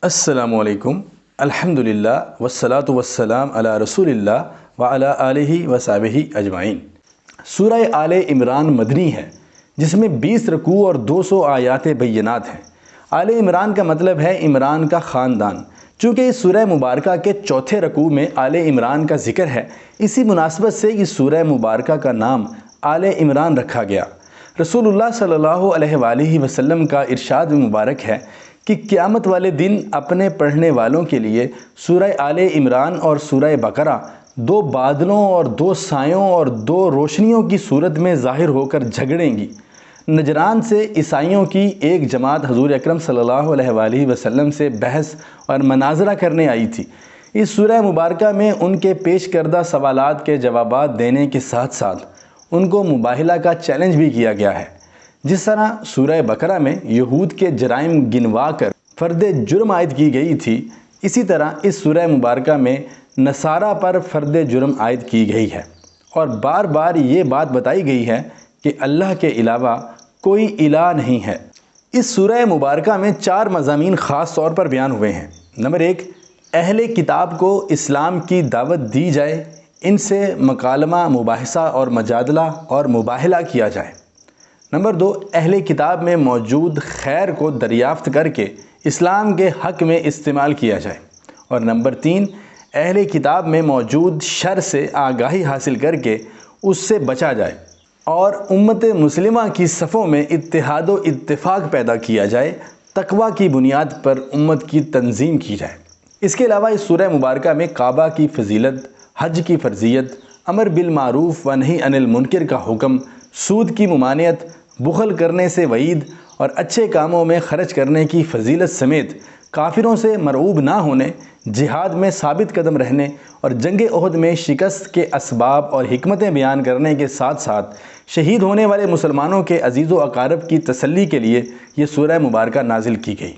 السلام علیکم، الحمدللہ والصلاة والسلام علی رسول اللہ وعلی آلہ وصحبہ اجمعین۔ سورہ آل عمران مدنی ہے جس میں 20 رکوع اور 200 آیات بینات ہیں۔ آل عمران کا مطلب ہے عمران کا خاندان۔ چونکہ اس سورہ مبارکہ کے چوتھے رکوع میں آل عمران کا ذکر ہے، اسی مناسبت سے اس سورہ مبارکہ کا نام آل عمران رکھا گیا۔ رسول اللہ صلی اللہ علیہ وآلہ وسلم کا ارشاد مبارک ہے کہ قیامت والے دن اپنے پڑھنے والوں کے لیے سورہ آل عمران اور سورہ بقرہ 2 بادلوں اور 2 سایوں اور 2 روشنیوں کی صورت میں ظاہر ہو کر جھگڑیں گی۔ نجران سے عیسائیوں کی ایک جماعت حضور اکرم صلی اللہ علیہ وآلہ وسلم سے بحث اور مناظرہ کرنے آئی تھی۔ اس سورہ مبارکہ میں ان کے پیش کردہ سوالات کے جوابات دینے کے ساتھ ساتھ ان کو مباہلہ کا چیلنج بھی کیا گیا ہے۔ جس طرح سورہ بقرہ میں یہود کے جرائم گنوا کر فرد جرم عائد کی گئی تھی، اسی طرح اس سورہ مبارکہ میں نصارہ پر فرد جرم عائد کی گئی ہے، اور بار بار یہ بات بتائی گئی ہے کہ اللہ کے علاوہ کوئی الہ نہیں ہے۔ اس سورہ مبارکہ میں 4 مضامین خاص طور پر بیان ہوئے ہیں۔ نمبر 1، اہل کتاب کو اسلام کی دعوت دی جائے، ان سے مکالمہ، مباحثہ اور مجادلہ اور مباہلہ کیا جائے۔ نمبر 2، اہل کتاب میں موجود خیر کو دریافت کر کے اسلام کے حق میں استعمال کیا جائے۔ اور نمبر 3، اہل کتاب میں موجود شر سے آگاہی حاصل کر کے اس سے بچا جائے اور امت مسلمہ کی صفوں میں اتحاد و اتفاق پیدا کیا جائے، تقوی کی بنیاد پر امت کی تنظیم کی جائے۔ اس کے علاوہ اس سورہ مبارکہ میں کعبہ کی فضیلت، حج کی فرضیت، امر بالمعروف و نہی عن المنکر کا حکم، سود کی ممانعت، بخل کرنے سے وعید اور اچھے کاموں میں خرچ کرنے کی فضیلت سمیت کافروں سے مرعوب نہ ہونے، جہاد میں ثابت قدم رہنے اور جنگ احد میں شکست کے اسباب اور حکمتیں بیان کرنے کے ساتھ ساتھ شہید ہونے والے مسلمانوں کے عزیز و اقارب کی تسلی کے لیے یہ سورہ مبارکہ نازل کی گئی۔